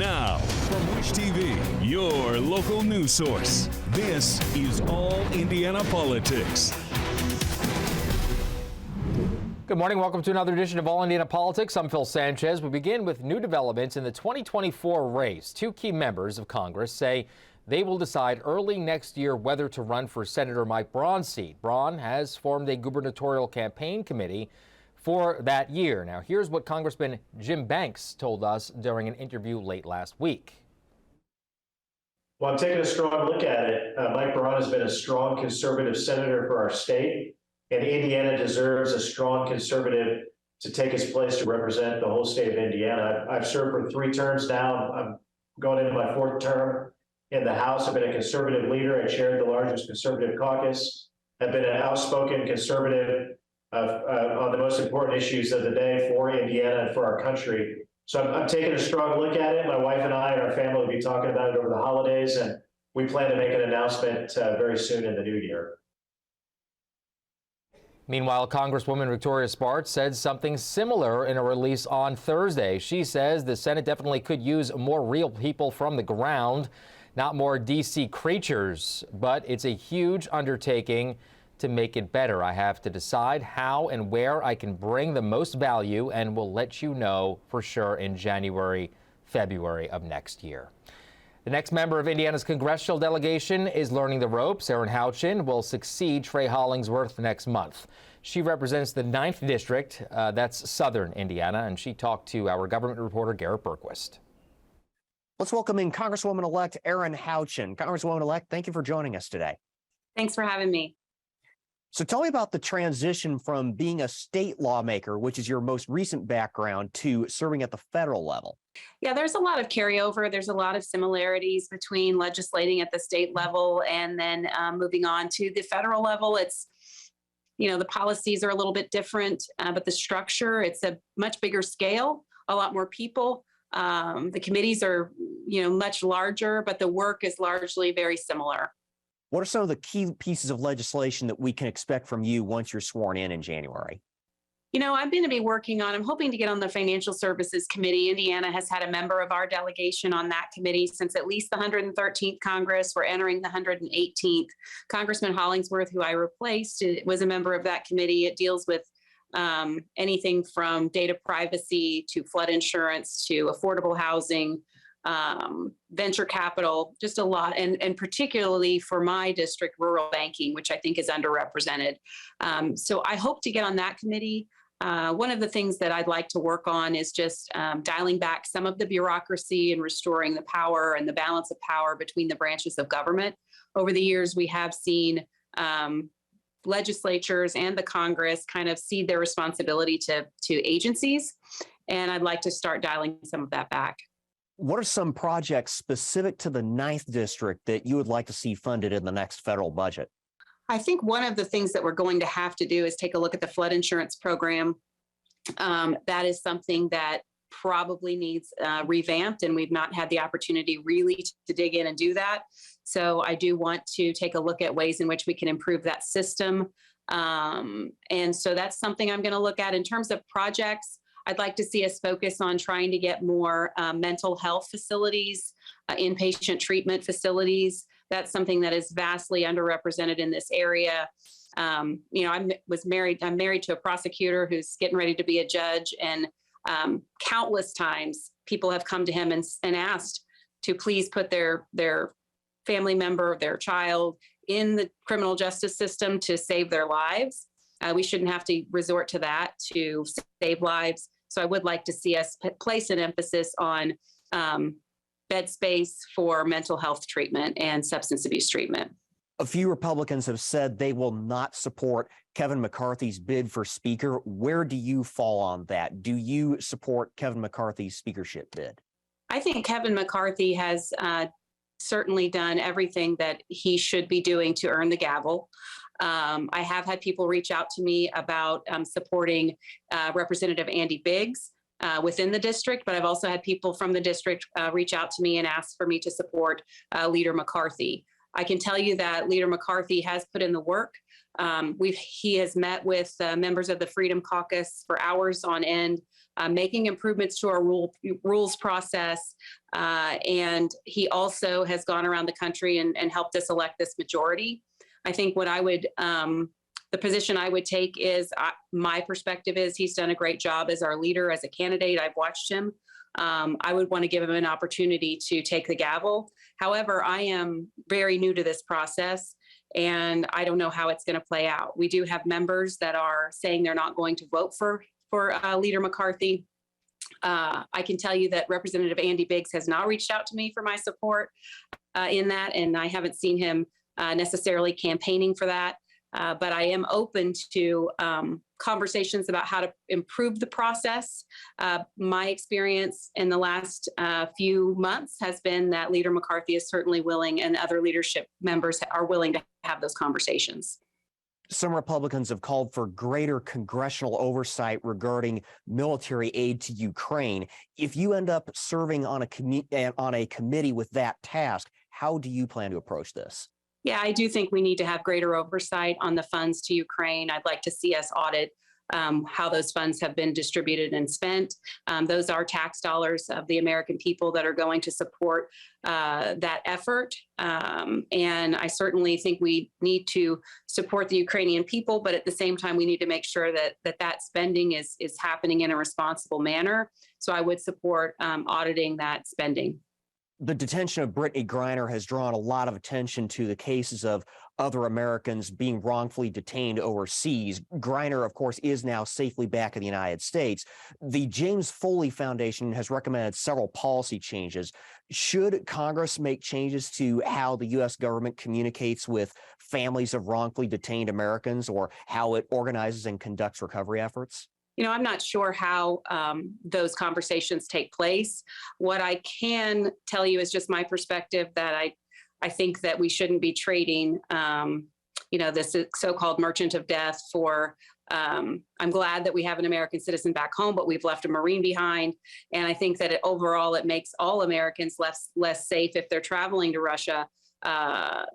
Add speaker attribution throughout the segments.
Speaker 1: Now, from Wish TV, your local news source, this is All Indiana Politics.
Speaker 2: Good morning. Welcome to another edition of All Indiana Politics. I'm Phil Sanchez. We begin with new developments in the 2024 race. Two key members of Congress say they will decide early next year whether to run for Senator Mike Braun's seat. Braun has formed a gubernatorial campaign committee for that year. Now, here's what Congressman Jim Banks told us during an interview late last week.
Speaker 3: Well, I'm taking a strong look at it. Mike Braun has been a strong conservative senator for our state, and Indiana deserves a strong conservative to take his place to represent the whole state of Indiana. I've served for 3 terms now. I'm going into my 4th term in the House. I've been a conservative leader. I chaired the largest conservative caucus. I've been an outspoken conservative on the most important issues of the day for Indiana and for our country. So I'm taking a strong look at it. My wife and I and our family will be talking about it over the holidays, and we plan to make an announcement very soon in the new year.
Speaker 2: Meanwhile, Congresswoman Victoria Spartz said something similar in a release on Thursday. She says the Senate definitely could use more real people from the ground, not more D.C. creatures, but it's a huge undertaking to make it better. I have to decide how and where I can bring the most value, and we'll let you know for sure in January, February of next year. The next member of Indiana's congressional delegation is learning the ropes. Erin Houchin will succeed Trey Hollingsworth next month. She represents the 9th District, that's Southern Indiana, and she talked to our government reporter Garrett Berquist.
Speaker 4: Let's welcome in Congresswoman-elect Erin Houchin. Congresswoman-elect, thank you for joining us today.
Speaker 5: Thanks for having me.
Speaker 4: So tell me about the transition from being a state lawmaker, which is your most recent background, to serving at the federal level.
Speaker 5: Yeah, there's a lot of carryover. There's a lot of similarities between legislating at the state level and then moving on to the federal level. It's, the policies are a little bit different, but the structure, it's a much bigger scale, a lot more people. The committees are, much larger, but the work is largely very similar.
Speaker 4: What are some of the key pieces of legislation that we can expect from you once you're sworn in January?
Speaker 5: I'm going to be I'm hoping to get on the Financial Services Committee. Indiana has had a member of our delegation on that committee since at least the 113th Congress. We're entering the 118th. Congressman Hollingsworth, who I replaced, was a member of that committee. It deals with anything from data privacy to flood insurance to affordable housing, venture capital, just a lot. And particularly for my district, rural banking, which I think is underrepresented. So I hope to get on that committee. One of the things that I'd like to work on is just dialing back some of the bureaucracy and restoring the power and the balance of power between the branches of government. Over the years, we have seen legislatures and the Congress kind of cede their responsibility to agencies. And I'd like to start dialing some of that back.
Speaker 4: What are some projects specific to the 9th District that you would like to see funded in the next federal budget?
Speaker 5: I think one of the things that we're going to have to do is take a look at the flood insurance program. That is something that probably needs revamped, and we've not had the opportunity really to dig in and do that. So I do want to take a look at ways in which we can improve that system. And so that's something I'm going to look at. In terms of projects, I'd like to see us focus on trying to get more mental health facilities, inpatient treatment facilities. That's something that is vastly underrepresented in this area. I'm married to a prosecutor who's getting ready to be a judge, and countless times people have come to him and asked to please put their family member, their child in the criminal justice system to save their lives. We shouldn't have to resort to that to save lives. So I would like to see us place an emphasis on bed space for mental health treatment and substance abuse treatment.
Speaker 4: A few Republicans have said they will not support Kevin McCarthy's bid for Speaker. Where do you fall on that? Do you support Kevin McCarthy's speakership bid?
Speaker 5: I think Kevin McCarthy has certainly done everything that he should be doing to earn the gavel. I have had people reach out to me about supporting Representative Andy Biggs within the district, but I've also had people from the district reach out to me and ask for me to support Leader McCarthy. I can tell you that Leader McCarthy has put in the work. He has met with members of the Freedom Caucus for hours on end, making improvements to our rules process. And he also has gone around the country and helped us elect this majority. I think what I would, the position I would take is, my perspective is he's done a great job as our leader, as a candidate. I've watched him. I would want to give him an opportunity to take the gavel. However, I am very new to this process, and I don't know how it's going to play out. We do have members that are saying they're not going to vote for Leader McCarthy. I can tell you that Representative Andy Biggs has not reached out to me for my support in that, and I haven't seen him necessarily campaigning for that. But I am open to conversations about how to improve the process. My experience in the last few months has been that Leader McCarthy is certainly willing, and other leadership members are willing to have those conversations.
Speaker 4: Some Republicans have called for greater congressional oversight regarding military aid to Ukraine. If you end up serving on a committee with that task, how do you plan to approach this?
Speaker 5: Yeah, I do think we need to have greater oversight on the funds to Ukraine. I'd like to see us audit how those funds have been distributed and spent. Those are tax dollars of the American people that are going to support that effort. And I certainly think we need to support the Ukrainian people, but at the same time, we need to make sure that spending is happening in a responsible manner. So I would support auditing that spending.
Speaker 4: The detention of Brittany Griner has drawn a lot of attention to the cases of other Americans being wrongfully detained overseas. Griner, of course, is now safely back in the United States. The James Foley Foundation has recommended several policy changes. Should Congress make changes to how the U.S. government communicates with families of wrongfully detained Americans, or how it organizes and conducts recovery efforts?
Speaker 5: You know, I'm not sure how those conversations take place. What I can tell you is just my perspective, that I think that we shouldn't be trading, this so-called merchant of death for, I'm glad that we have an American citizen back home, but we've left a Marine behind. And I think that overall, it makes all Americans less safe if they're traveling to Russia.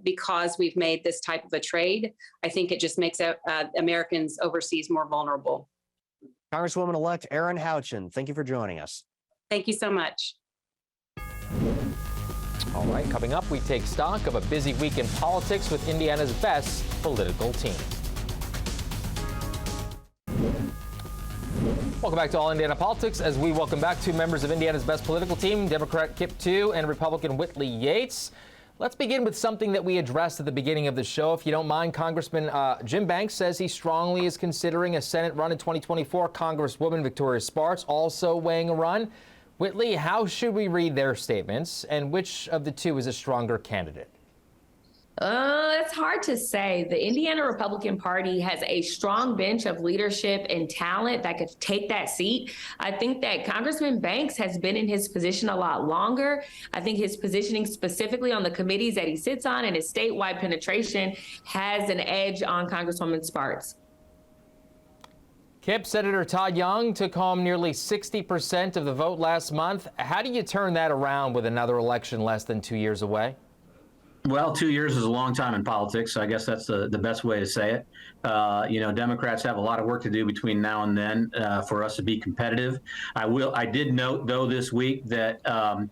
Speaker 5: Because we've made this type of a trade. I think it just makes Americans overseas more vulnerable.
Speaker 4: Congresswoman-elect Erin Houchin, thank you for joining us.
Speaker 5: Thank you so much.
Speaker 2: All right, coming up, we take stock of a busy week in politics with Indiana's best political team. Welcome back to All Indiana Politics, as we welcome back two members of Indiana's best political team, Democrat Kip Tew and Republican Whitley Yates. Let's begin with something that we addressed at the beginning of the show. If you don't mind, Congressman Jim Banks says he strongly is considering a Senate run in 2024. Congresswoman Victoria Spartz also weighing a run. Whitley, how should we read their statements, and which of the two is a stronger candidate?
Speaker 6: It's hard to say. The Indiana Republican Party has a strong bench of leadership and talent that could take that seat. I think that Congressman Banks has been in his position a lot longer. I think his positioning specifically on the committees that he sits on and his statewide penetration has an edge on Congresswoman Spartz.
Speaker 2: Kip, Senator Todd Young took home nearly 60% of the vote last month. How do you turn that around with another election less than 2 years away?
Speaker 7: Well, 2 years is a long time in politics, so I guess that's the best way to say it. Democrats have a lot of work to do between now and then for us to be competitive. I did note, though, this week that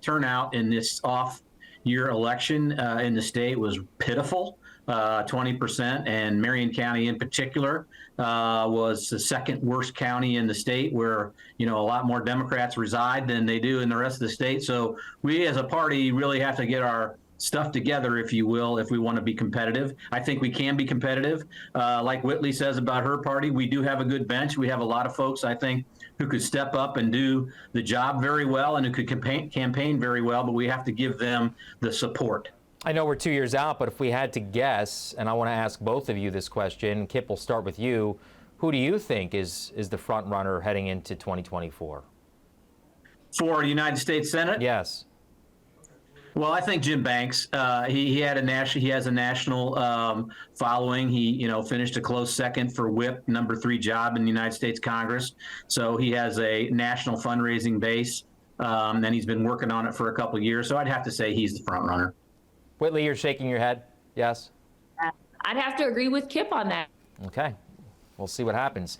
Speaker 7: turnout in this off-year election in the state was pitiful, 20%, and Marion County in particular was the second worst county in the state, where a lot more Democrats reside than they do in the rest of the state. So we as a party really have to get our stuff together, if you will, if we want to be competitive. I think we can be competitive. Like Whitley says about her party, we do have a good bench. We have a lot of folks, I think, who could step up and do the job very well and who could campaign very well, but we have to give them the support.
Speaker 2: I know we're 2 years out, but if we had to guess, and I want to ask both of you this question, Kip, we'll start with you. Who do you think is the front runner heading into 2024? For
Speaker 7: the United States Senate?
Speaker 2: Yes.
Speaker 7: Well, I think Jim Banks. He has a national following. He finished a close second for whip, number 3 job in the United States Congress. So he has a national fundraising base, and he's been working on it for a couple of years. So I'd have to say he's the front runner.
Speaker 2: Whitley, you're shaking your head. Yes.
Speaker 6: I'd have to agree with Kip on that.
Speaker 2: Okay. We'll see what happens.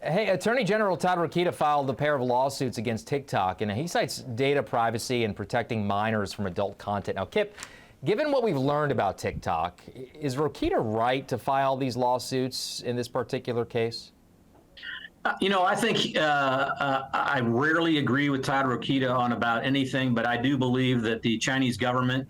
Speaker 2: Hey, Attorney General Todd Rokita filed a pair of lawsuits against TikTok, and he cites data privacy and protecting minors from adult content. Now, Kip, given what we've learned about TikTok, is Rokita right to file these lawsuits in this particular case?
Speaker 7: I think I rarely agree with Todd Rokita on about anything, but I do believe that the Chinese government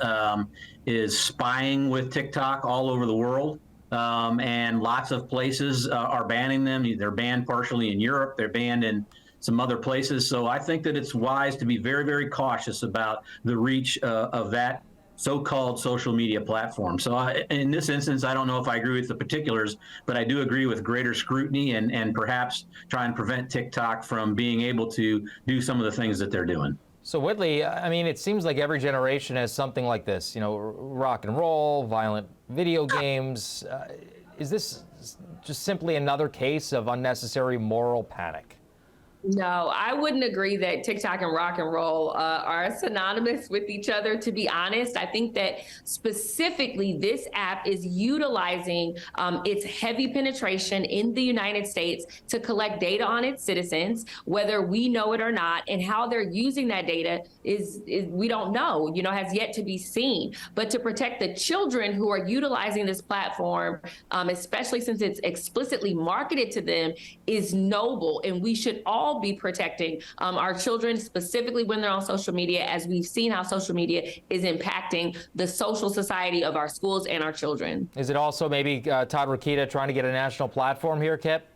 Speaker 7: is spying with TikTok all over the world. And lots of places are banning them. They're banned partially in Europe. They're banned in some other places. So I think that it's wise to be very, very cautious about the reach of that so-called social media platform. So in this instance, I don't know if I agree with the particulars, but I do agree with greater scrutiny and perhaps try and prevent TikTok from being able to do some of the things that they're doing.
Speaker 2: So Whitley, I mean, it seems like every generation has something like this, rock and roll, violent video games. Is this just simply another case of unnecessary moral panic?
Speaker 6: No, I wouldn't agree that TikTok and rock and roll are synonymous with each other, to be honest. I think that specifically this app is utilizing its heavy penetration in the United States to collect data on its citizens, whether we know it or not, and how they're using that data is we don't know, has yet to be seen. But to protect the children who are utilizing this platform, especially since it's explicitly marketed to them, is noble, and we should all be protecting our children, specifically when they're on social media, as we've seen how social media is impacting the social society of our schools and our children.
Speaker 2: Is it also maybe Todd Rokita trying to get a national platform here, Kip?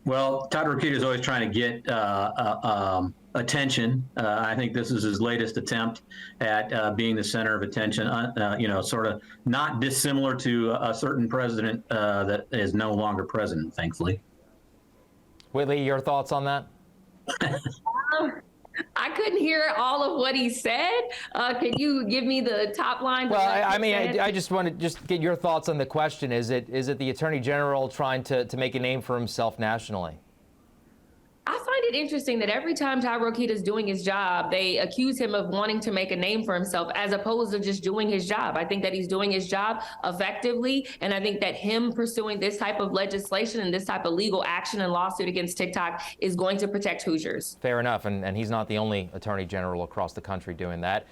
Speaker 7: Well, Todd Rokita is always trying to get attention. I think this is his latest attempt at being the center of attention, sort of not dissimilar to a certain president that is no longer president, thankfully.
Speaker 2: Whitley, your thoughts on that?
Speaker 6: I couldn't hear all of what he said. Can you give me the top line?
Speaker 2: Well, I just want to get your thoughts on the question. Is it the Attorney General trying to make a name for himself nationally?
Speaker 6: I find it interesting that every time Todd Rokita is doing his job, they accuse him of wanting to make a name for himself as opposed to just doing his job. I think that he's doing his job effectively. And I think that him pursuing this type of legislation and this type of legal action and lawsuit against TikTok is going to protect Hoosiers.
Speaker 2: Fair enough. And he's not the only Attorney General across the country doing that.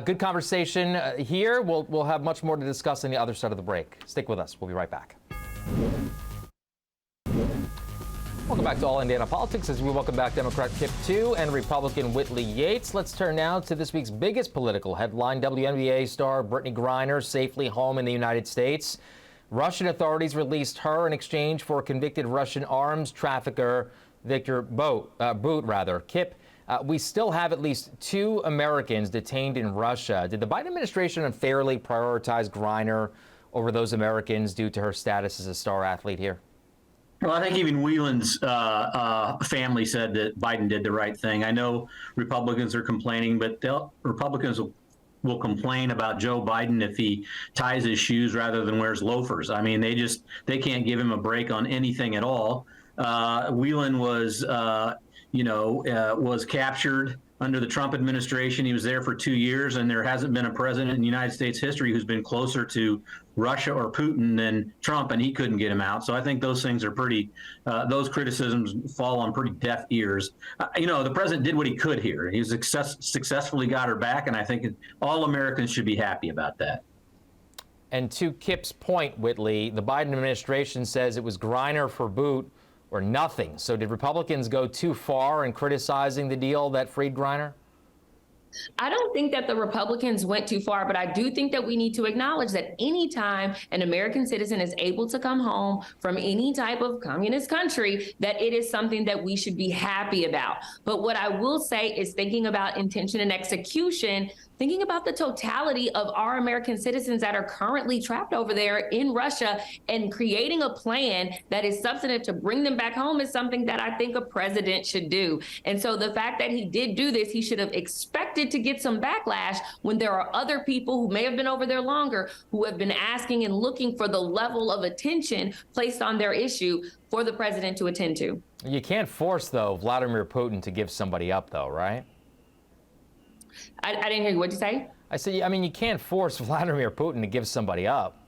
Speaker 2: Good conversation here. We'll have much more to discuss on the other side of the break. Stick with us. We'll be right back. Welcome back to All Indiana Politics as we welcome back Democrat Kip Tu and Republican Whitley Yates. Let's turn now to this week's biggest political headline. WNBA star Brittney Griner safely home in the United States. Russian authorities released her in exchange for convicted Russian arms trafficker Viktor Bout. Kip, we still have at least 2 Americans detained in Russia. Did the Biden administration unfairly prioritize Griner over those Americans due to her status as a star athlete here?
Speaker 7: Well, I think even Whelan's family said that Biden did the right thing. I know Republicans are complaining, but Republicans will complain about Joe Biden if he ties his shoes rather than wears loafers. I mean, they can't give him a break on anything at all. Whelan was captured under the Trump administration. He was there for 2 years, and there hasn't been a president in United States history who's been closer to Russia or Putin than Trump, and he couldn't get him out. So I think those things are those criticisms fall on pretty deaf ears. The president did what he could here. He successfully got her back, and I think all Americans should be happy about that.
Speaker 2: And to Kip's point, Whitley, the Biden administration says it was Griner for boot or nothing. So did Republicans go too far in criticizing the deal that freed Griner?
Speaker 6: I don't think that the Republicans went too far, but I do think that we need to acknowledge that anytime an American citizen is able to come home from any type of communist country, that it is something that we should be happy about. But what I will say is, thinking about intention and execution, thinking about the totality of our American citizens that are currently trapped over there in Russia, and creating a plan that is substantive to bring them back home is something that I think a president should do. And so the fact that he did do this, he should have expected to get some backlash when there are other people who may have been over there longer who have been asking and looking for the level of attention placed on their issue for the president to attend to.
Speaker 2: You can't force, though, Vladimir Putin to give somebody up, though, right?
Speaker 6: I didn't hear you. What'd you say?
Speaker 2: I said, you can't force Vladimir Putin to give somebody up.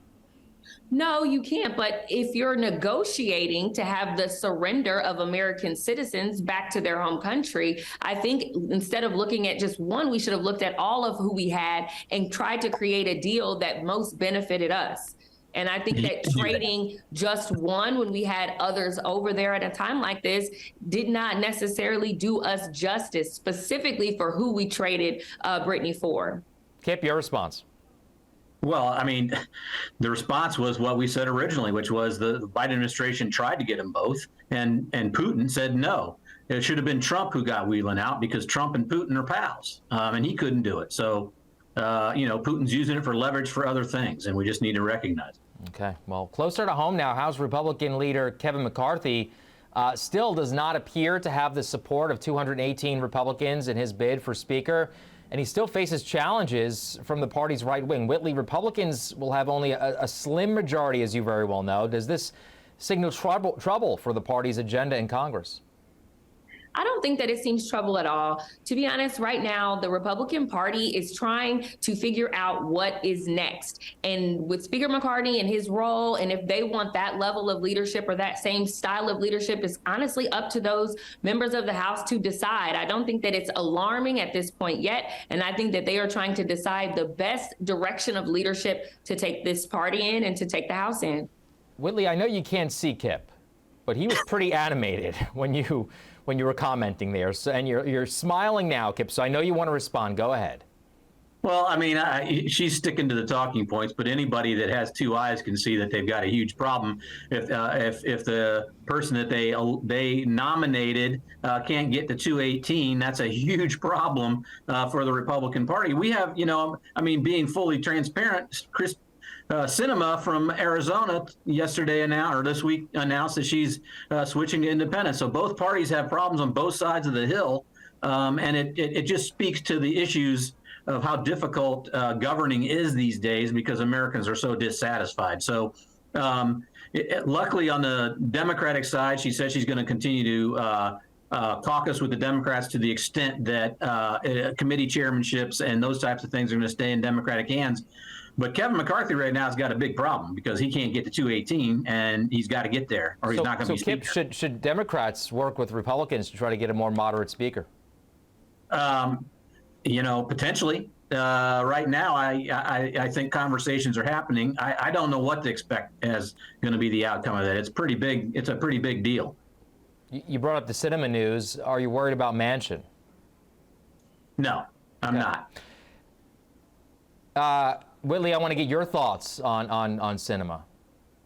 Speaker 6: No, you can't. But if you're negotiating to have the surrender of American citizens back to their home country, I think instead of looking at just one, we should have looked at all of who we had and tried to create a deal that most benefited us. And I think that trading just one when we had others over there at a time like this did not necessarily do us justice, specifically for who we traded Brittney for.
Speaker 2: Kip, your response.
Speaker 7: Well, I mean, the response was what we said originally, which was the Biden administration tried to get them both, and Putin said no. It should have been Trump who got Whelan out because Trump and Putin are pals, and he couldn't do it. So, Putin's using it for leverage for other things, and we just need to recognize it.
Speaker 2: Okay, well, closer to home now, House Republican leader Kevin McCarthy still does not appear to have the support of 218 Republicans in his bid for Speaker, and he still faces challenges from the party's right wing. Whitley, Republicans will have only a slim majority, as you very well know. Does this signal trouble for the party's agenda in Congress?
Speaker 6: I don't think that it seems trouble at all. To be honest, right now, the Republican Party is trying to figure out what is next. And with Speaker McCartney and his role, and if they want that level of leadership or that same style of leadership, is honestly up to those members of the House to decide. I don't think that it's alarming at this point yet. And I think that they are trying to decide the best direction of leadership to take this party in and to take the House in.
Speaker 2: Whitley, I know you can't see Kip, but he was pretty animated when you were commenting there. So, and you're smiling now, Kip, so I know you want to respond. Go ahead.
Speaker 7: Well, I mean, she's sticking to the talking points, but anybody that has two eyes can see that they've got a huge problem. If the person that they nominated can't get to 218, that's a huge problem for the Republican Party. We have, being fully transparent, Chris Sinema from Arizona this week announced that she's switching to independent. So both parties have problems on both sides of the hill, and it just speaks to the issues of how difficult governing is these days because Americans are so dissatisfied. So luckily on the Democratic side, she says she's going to continue to caucus with the Democrats to the extent that committee chairmanships and those types of things are going to stay in Democratic hands. But Kevin McCarthy right now has got a big problem because he can't get to 218, and he's got to get there, or he's not going to be Speaker.
Speaker 2: So, Kip, should Democrats work with Republicans to try to get a more moderate Speaker?
Speaker 7: Potentially. Right now, I think conversations are happening. I don't know what to expect as going to be the outcome of that. It's pretty big. It's a pretty big deal.
Speaker 2: You brought up the Sinema news. Are you worried about Manchin?
Speaker 7: No, I'm not.
Speaker 2: Whitley, I want to get your thoughts on Sinema.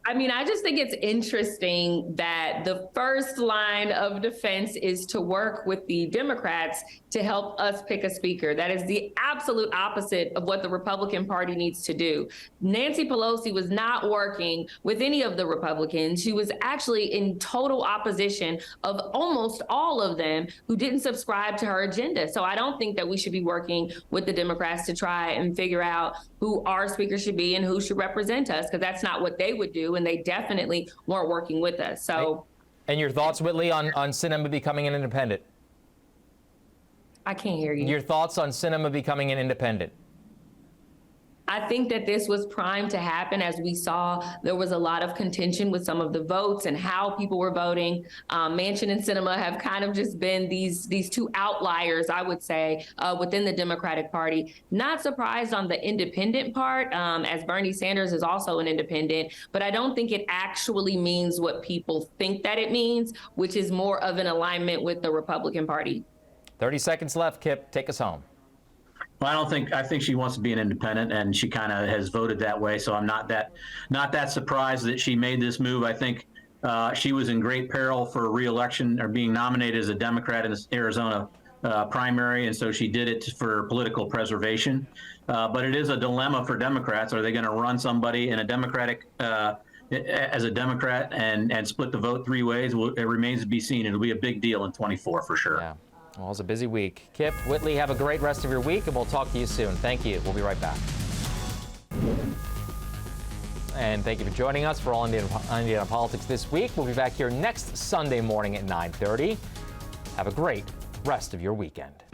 Speaker 6: I mean, I just think it's interesting that the first line of defense is to work with the Democrats to help us pick a speaker. That is the absolute opposite of what the Republican Party needs to do. Nancy Pelosi was not working with any of the Republicans. She was actually in total opposition of almost all of them who didn't subscribe to her agenda. So I don't think that we should be working with the Democrats to try and figure out who our speaker should be and who should represent us, because that's not what they would do. And they definitely weren't working with us. So,
Speaker 2: and your thoughts, Whitley, on Sinema becoming an independent?
Speaker 6: I can't hear you.
Speaker 2: Your thoughts on Sinema becoming an independent?
Speaker 6: I think that this was primed to happen. As we saw, there was a lot of contention with some of the votes and how people were voting. Manchin and Sinema have kind of just been these two outliers, I would say, within the Democratic Party. Not surprised on the independent part, as Bernie Sanders is also an independent, but I don't think it actually means what people think that it means, which is more of an alignment with the Republican Party.
Speaker 2: 30 seconds left, Kip. Take us home.
Speaker 7: Well, I think she wants to be an independent, and she kind of has voted that way. So I'm not that surprised that she made this move. I think she was in great peril for re-election or being nominated as a Democrat in the Arizona primary, and so she did it for political preservation. But it is a dilemma for Democrats. Are they going to run somebody in a Democratic as a Democrat and split the vote three ways? It remains to be seen. It'll be a big deal in 24 for sure.
Speaker 2: Yeah. Well, it's a busy week. Kip, Whitley, have a great rest of your week, and we'll talk to you soon. Thank you. We'll be right back. And thank you for joining us for All Indiana Politics this week. We'll be back here next Sunday morning at 9:30. Have a great rest of your weekend.